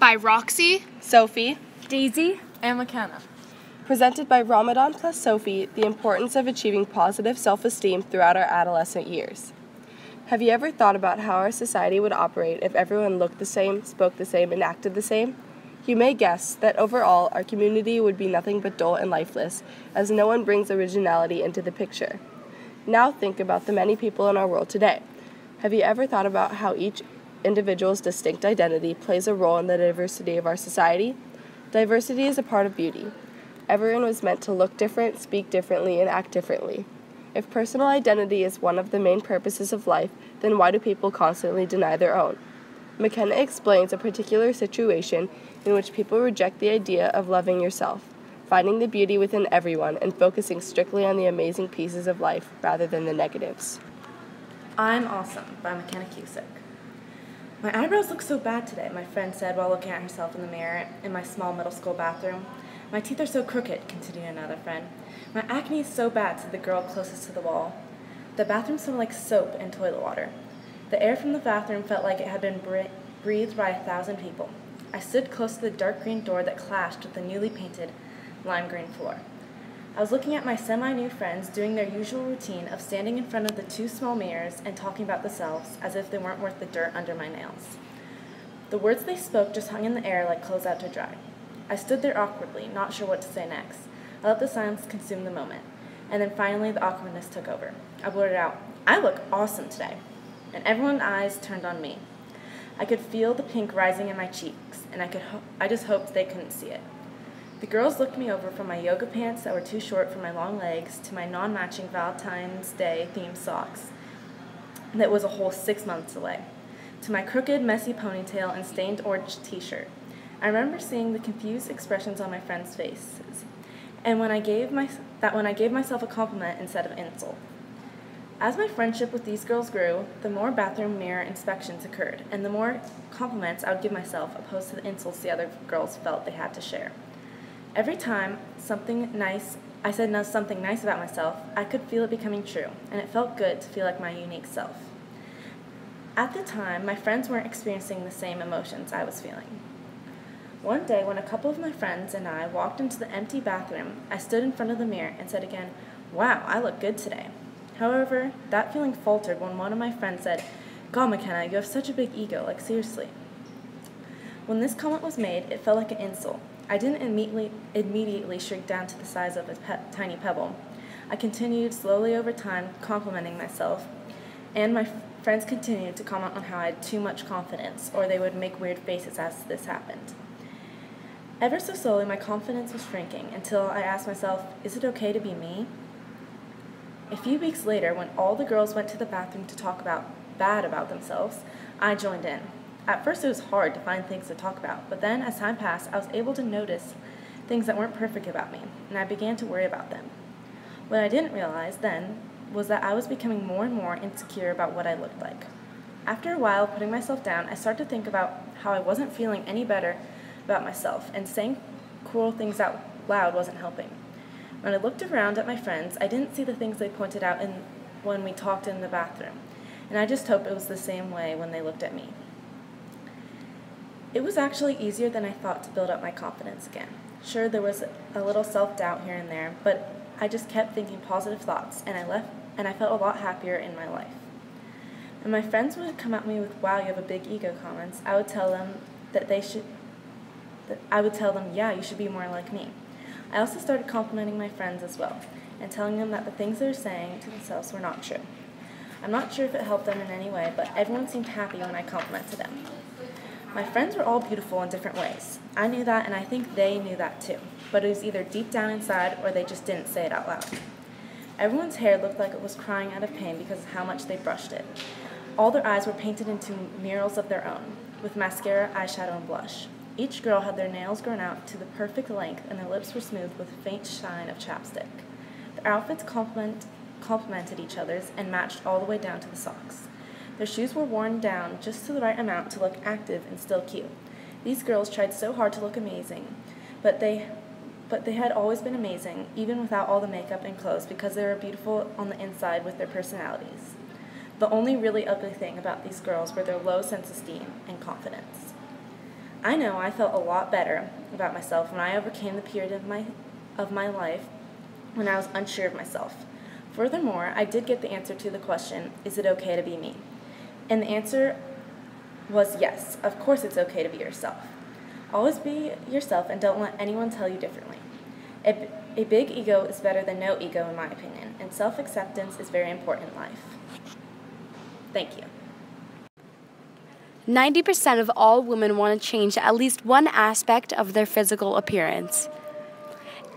by Roxy, Sophie, Daisy, and McKenna. Presented by Ramadan plus Sophie, the importance of achieving positive self-esteem throughout our adolescent years. Have you ever thought about how our society would operate if everyone looked the same, spoke the same, and acted the same? You may guess that overall, our community would be nothing but dull and lifeless, as no one brings originality into the picture. Now think about the many people in our world today. Have you ever thought about how each individual's distinct identity plays a role in the diversity of our society? Diversity is a part of beauty. Everyone was meant to look different, speak differently, and act differently. If personal identity is one of the main purposes of life, then why do people constantly deny their own? McKenna explains a particular situation in which people reject the idea of loving yourself, finding the beauty within everyone, and focusing strictly on the amazing pieces of life rather than the negatives. I'm Awesome by McKenna Cusick. My eyebrows look so bad today, my friend said while looking at herself in the mirror in my small middle school bathroom. My teeth are so crooked, continued another friend. My acne is so bad, said the girl closest to the wall. The bathroom smelled like soap and toilet water. The air from the bathroom felt like it had been breathed by 1,000 people. I stood close to the dark green door that clashed with the newly painted lime green floor. I was looking at my semi-new friends doing their usual routine of standing in front of the 2 small mirrors and talking about themselves as if they weren't worth the dirt under my nails. The words they spoke just hung in the air like clothes out to dry. I stood there awkwardly, not sure what to say next. I let the silence consume the moment, and then finally the awkwardness took over. I blurted out, "I look awesome today," and everyone's eyes turned on me. I could feel the pink rising in my cheeks, and I just hoped they couldn't see it. The girls looked me over from my yoga pants that were too short for my long legs to my non-matching Valentine's Day themed socks that was a whole 6 months away, to my crooked, messy ponytail and stained orange t-shirt. I remember seeing the confused expressions on my friends' faces, and when I gave myself a compliment instead of insult. As my friendship with these girls grew, the more bathroom mirror inspections occurred, and the more compliments I would give myself opposed to the insults the other girls felt they had to share. Every time I said something nice about myself, I could feel it becoming true, and it felt good to feel like my unique self. At the time, my friends weren't experiencing the same emotions I was feeling. One day, when a couple of my friends and I walked into the empty bathroom, I stood in front of the mirror and said again, "Wow, I look good today." However, that feeling faltered when one of my friends said, "God, McKenna, you have such a big ego, like seriously." When this comment was made, it felt like an insult. I didn't immediately shrink down to the size of a tiny pebble. I continued slowly over time complimenting myself, and my friends continued to comment on how I had too much confidence, or they would make weird faces as this happened. Ever so slowly, my confidence was shrinking until I asked myself, is it okay to be me? A few weeks later, when all the girls went to the bathroom to talk bad about themselves, I joined in. At first, it was hard to find things to talk about, but then, as time passed, I was able to notice things that weren't perfect about me, and I began to worry about them. What I didn't realize then was that I was becoming more and more insecure about what I looked like. After a while, putting myself down, I started to think about how I wasn't feeling any better about myself, and saying cruel things out loud wasn't helping. When I looked around at my friends, I didn't see the things they pointed out when we talked in the bathroom, and I just hoped it was the same way when they looked at me. It was actually easier than I thought to build up my confidence again. Sure, there was a little self-doubt here and there, but I just kept thinking positive thoughts, and I felt a lot happier in my life. When my friends would come at me with, "Wow, you have a big ego," comments, I would tell them yeah, you should be more like me. I also started complimenting my friends as well, and telling them that the things they were saying to themselves were not true. I'm not sure if it helped them in any way, but everyone seemed happy when I complimented them. My friends were all beautiful in different ways. I knew that, and I think they knew that too, but it was either deep down inside or they just didn't say it out loud. Everyone's hair looked like it was crying out of pain because of how much they brushed it. All their eyes were painted into murals of their own, with mascara, eyeshadow, and blush. Each girl had their nails grown out to the perfect length, and their lips were smooth with a faint shine of chapstick. Their outfits complemented each other's and matched all the way down to the socks. Their shoes were worn down just to the right amount to look active and still cute. These girls tried so hard to look amazing, but they had always been amazing, even without all the makeup and clothes, because they were beautiful on the inside with their personalities. The only really ugly thing about these girls were their low self-esteem and confidence. I know I felt a lot better about myself when I overcame the period of my life when I was unsure of myself. Furthermore, I did get the answer to the question, is it okay to be me? And the answer was yes, of course it's okay to be yourself. Always be yourself and don't let anyone tell you differently. A big ego is better than no ego in my opinion, and self-acceptance is very important in life. Thank you. 90% of all women want to change at least one aspect of their physical appearance.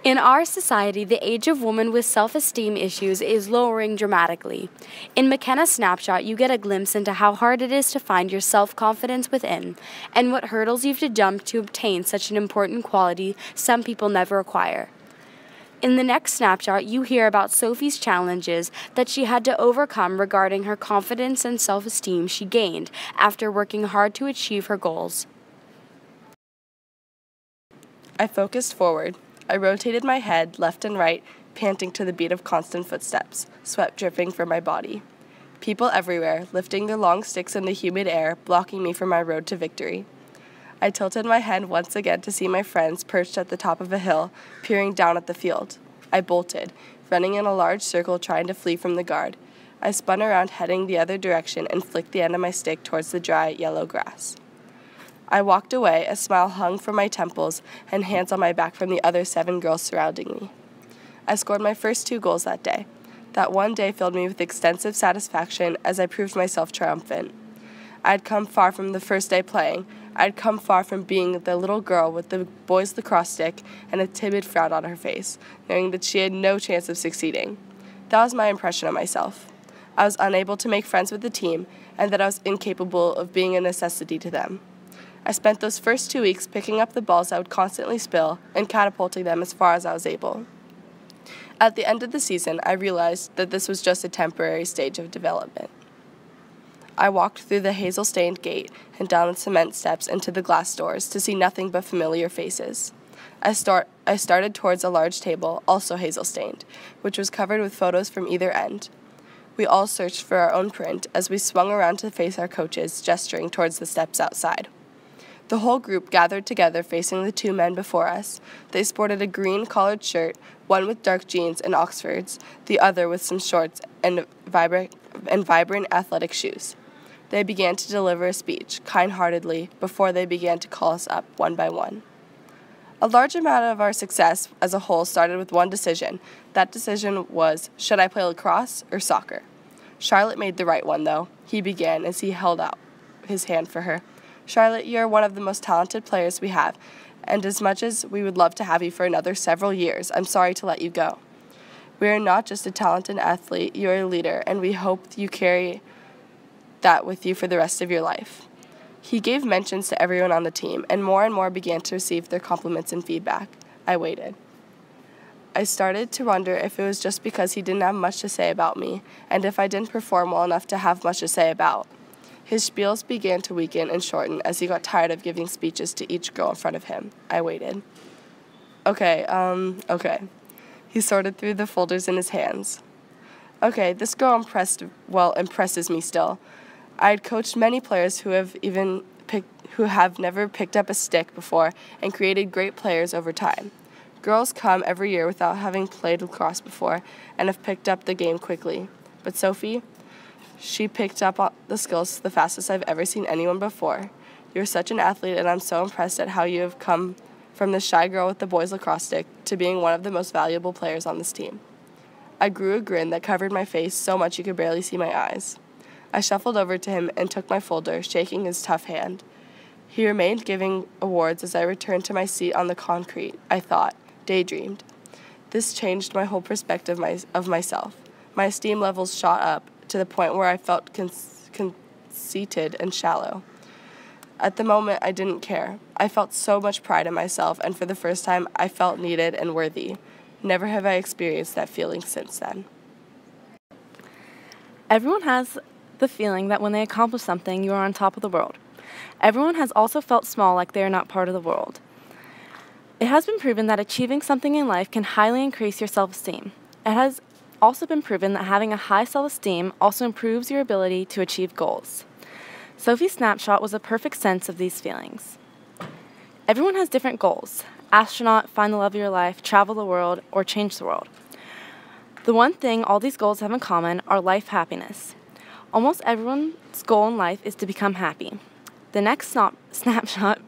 In our society, the age of women with self-esteem issues is lowering dramatically. In McKenna's snapshot, you get a glimpse into how hard it is to find your self-confidence within, and what hurdles you have to jump to obtain such an important quality some people never acquire. In the next snapshot, you hear about Sophie's challenges that she had to overcome regarding her confidence and self-esteem she gained after working hard to achieve her goals. I focused forward. I rotated my head left and right, panting to the beat of constant footsteps, sweat dripping from my body. People everywhere, lifting their long sticks in the humid air, blocking me from my road to victory. I tilted my head once again to see my friends perched at the top of a hill, peering down at the field. I bolted, running in a large circle trying to flee from the guard. I spun around heading the other direction and flicked the end of my stick towards the dry, yellow grass. I walked away, a smile hung from my temples and hands on my back from the other 7 girls surrounding me. I scored my first 2 goals that day. That one day filled me with extensive satisfaction as I proved myself triumphant. I had come far from the first day playing. I had come far from being the little girl with the boys' lacrosse stick and a timid frown on her face, knowing that she had no chance of succeeding. That was my impression of myself. I was unable to make friends with the team, and that I was incapable of being a necessity to them. I spent those first 2 weeks picking up the balls I would constantly spill and catapulting them as far as I was able. At the end of the season, I realized that this was just a temporary stage of development. I walked through the hazel-stained gate and down the cement steps into the glass doors to see nothing but familiar faces. I started towards a large table, also hazel-stained, which was covered with photos from either end. We all searched for our own print as we swung around to face our coaches, gesturing towards the steps outside. The whole group gathered together facing the 2 men before us. They sported a green collared shirt, one with dark jeans and Oxfords, the other with some shorts and vibrant athletic shoes. They began to deliver a speech, kind-heartedly, before they began to call us up one by one. A large amount of our success as a whole started with one decision. That decision was, should I play lacrosse or soccer? Charlotte made the right one, though. He began as he held out his hand for her. Charlotte, you are one of the most talented players we have, and as much as we would love to have you for another several years, I'm sorry to let you go. We are not just a talented athlete, you are a leader, and we hope you carry that with you for the rest of your life. He gave mentions to everyone on the team, and more began to receive their compliments and feedback. I waited. I started to wonder if it was just because he didn't have much to say about me, and if I didn't perform well enough to have much to say about. His spiels began to weaken and shorten as he got tired of giving speeches to each girl in front of him. I waited. Okay. He sorted through the folders in his hands. Okay, this girl impresses me still. I had coached many players who have never picked up a stick before and created great players over time. Girls come every year without having played lacrosse before and have picked up the game quickly. But Sophie, she picked up the skills the fastest I've ever seen anyone before. You're such an athlete, and I'm so impressed at how you have come from the shy girl with the boys' lacrosse stick to being one of the most valuable players on this team. I grew a grin that covered my face so much you could barely see my eyes. I shuffled over to him and took my folder, shaking his tough hand. He remained giving awards as I returned to my seat on the concrete. I thought, daydreamed. This changed my whole perspective of myself. My esteem levels shot up to the point where I felt conceited and shallow. At the moment, I didn't care. I felt so much pride in myself, and for the first time, I felt needed and worthy. Never have I experienced that feeling since then. Everyone has the feeling that when they accomplish something, you are on top of the world. Everyone has also felt small, like they are not part of the world. It has been proven that achieving something in life can highly increase your self-esteem. It has also been proven that having a high self-esteem also improves your ability to achieve goals. Sophie's snapshot was a perfect sense of these feelings. Everyone has different goals: astronaut, find the love of your life, travel the world, or change the world. The one thing all these goals have in common are life happiness. Almost everyone's goal in life is to become happy. The next snapshot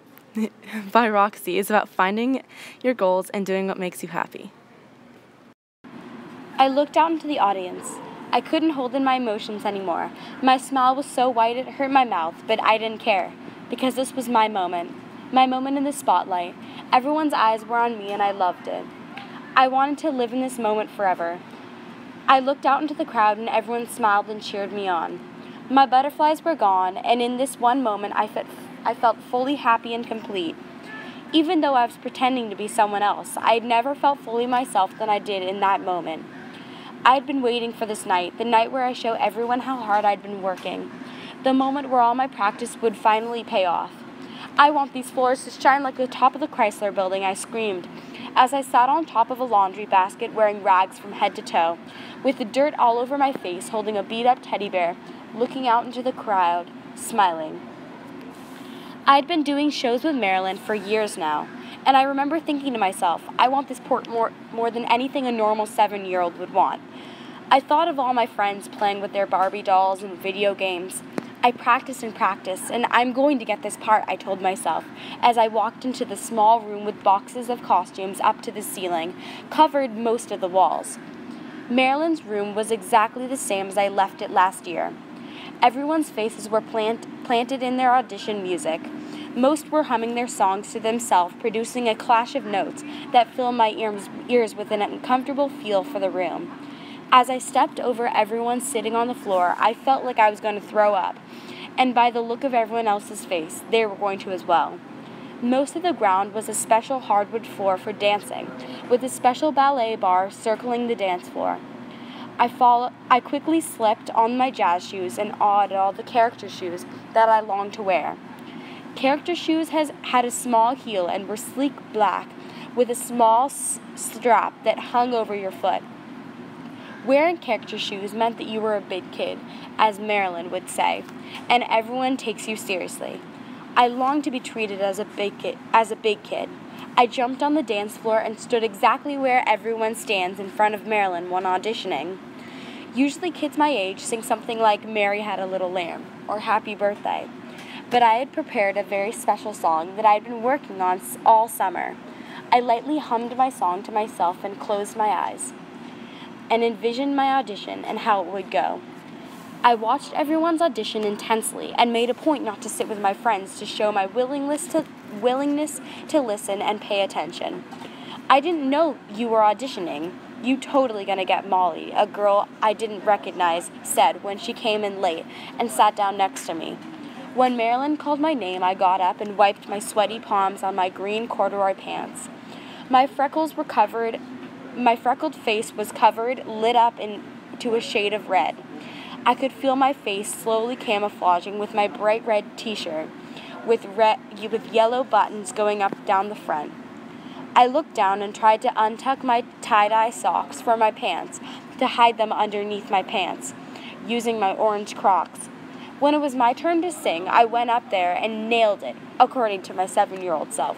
by Roxy is about finding your goals and doing what makes you happy. I looked out into the audience. I couldn't hold in my emotions anymore. My smile was so wide it hurt my mouth, but I didn't care, because this was my moment in the spotlight. Everyone's eyes were on me and I loved it. I wanted to live in this moment forever. I looked out into the crowd and everyone smiled and cheered me on. My butterflies were gone, and in this one moment I felt fully happy and complete. Even though I was pretending to be someone else, I had never felt fully myself than I did in that moment. I had been waiting for this night, the night where I show everyone how hard I'd been working, the moment where all my practice would finally pay off. I want these floors to shine like the top of the Chrysler Building, I screamed, as I sat on top of a laundry basket wearing rags from head to toe, with the dirt all over my face, holding a beat-up teddy bear, looking out into the crowd, smiling. I'd been doing shows with Marilyn for years now, and I remember thinking to myself, I want this part more than anything a normal 7-year-old would want. I thought of all my friends playing with their Barbie dolls and video games. I practiced and practiced, and I'm going to get this part, I told myself, as I walked into the small room with boxes of costumes up to the ceiling, covered most of the walls. Marilyn's room was exactly the same as I left it last year. Everyone's faces were planted in their audition music. Most were humming their songs to themselves, producing a clash of notes that filled my ears with an uncomfortable feel for the room. As I stepped over everyone sitting on the floor, I felt like I was going to throw up, and by the look of everyone else's face, they were going to as well. Most of the ground was a special hardwood floor for dancing, with a special ballet bar circling the dance floor. I quickly slipped on my jazz shoes and awed at all the character shoes that I longed to wear. Character shoes had a small heel and were sleek black, with a small strap that hung over your foot. Wearing character shoes meant that you were a big kid, as Marilyn would say, and everyone takes you seriously. I longed to be treated as a big kid. I jumped on the dance floor and stood exactly where everyone stands in front of Marilyn when auditioning. Usually kids my age sing something like Mary Had a Little Lamb or Happy Birthday, but I had prepared a very special song that I had been working on all summer. I lightly hummed my song to myself and closed my eyes and envisioned my audition and how it would go. I watched everyone's audition intensely and made a point not to sit with my friends to show my willingness to listen and pay attention. I didn't know you were auditioning. You totally gonna get Molly, a girl I didn't recognize, said when she came in late and sat down next to me. When Marilyn called my name, I got up and wiped my sweaty palms on my green corduroy pants. My freckled face was covered, lit up into a shade of red. I could feel my face slowly camouflaging with my bright red t-shirt with yellow buttons going up down the front. I looked down and tried to untuck my tie-dye socks from my pants to hide them underneath my pants, using my orange Crocs. When it was my turn to sing, I went up there and nailed it, according to my 7-year-old self.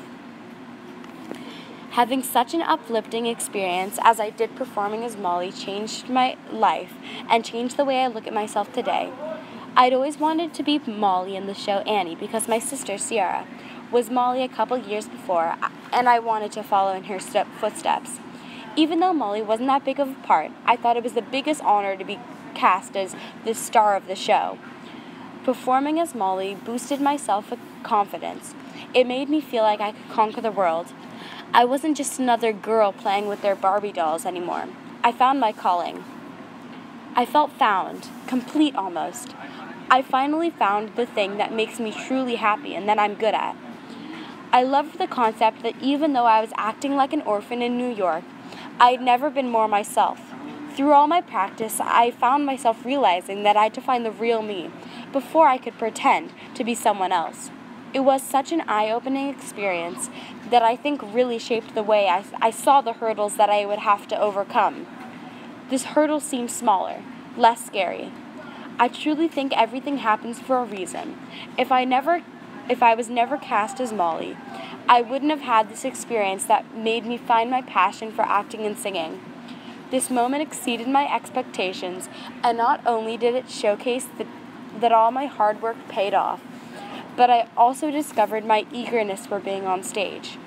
Having such an uplifting experience as I did performing as Molly changed my life and changed the way I look at myself today. I'd always wanted to be Molly in the show Annie because my sister, Sierra, was Molly a couple years before, and I wanted to follow in her footsteps. Even though Molly wasn't that big of a part, I thought it was the biggest honor to be cast as the star of the show. Performing as Molly boosted my self-confidence. It made me feel like I could conquer the world. I wasn't just another girl playing with their Barbie dolls anymore. I found my calling. I felt found, complete almost. I finally found the thing that makes me truly happy and that I'm good at. I loved the concept that even though I was acting like an orphan in New York, I had never been more myself. Through all my practice, I found myself realizing that I had to find the real me before I could pretend to be someone else. It was such an eye-opening experience that I think really shaped the way I saw the hurdles that I would have to overcome. This hurdle seemed smaller, less scary. I truly think everything happens for a reason. If I never if I was never cast as Molly, I wouldn't have had this experience that made me find my passion for acting and singing. This moment exceeded my expectations, and not only did it showcase that all my hard work paid off, but I also discovered my eagerness for being on stage.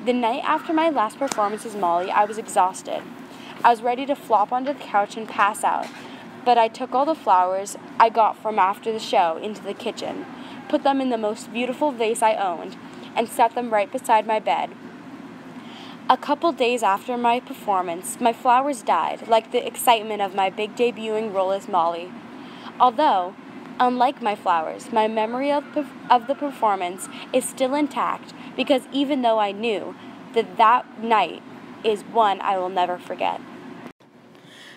The night after my last performance as Molly, I was exhausted. I was ready to flop onto the couch and pass out, but I took all the flowers I got from after the show into the kitchen, put them in the most beautiful vase I owned, and set them right beside my bed. A couple days after my performance, my flowers died, like the excitement of my big debuting role as Molly. Although, unlike my flowers, my memory of the performance is still intact because even though I knew that night is one I will never forget.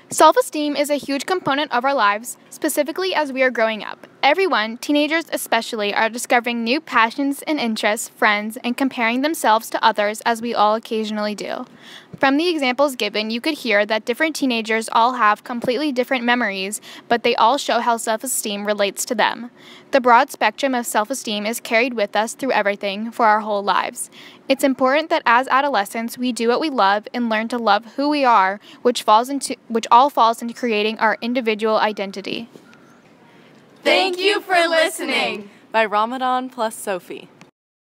Self-esteem is a huge component of our lives, specifically as we are growing up. Everyone, teenagers especially, are discovering new passions and interests, friends, and comparing themselves to others as we all occasionally do. From the examples given, you could hear that different teenagers all have completely different memories, but they all show how self-esteem relates to them. The broad spectrum of self-esteem is carried with us through everything for our whole lives. It's important that as adolescents, we do what we love and learn to love who we are, which all falls into creating our individual identity. Thank you for listening. By Ramadan plus Sophie.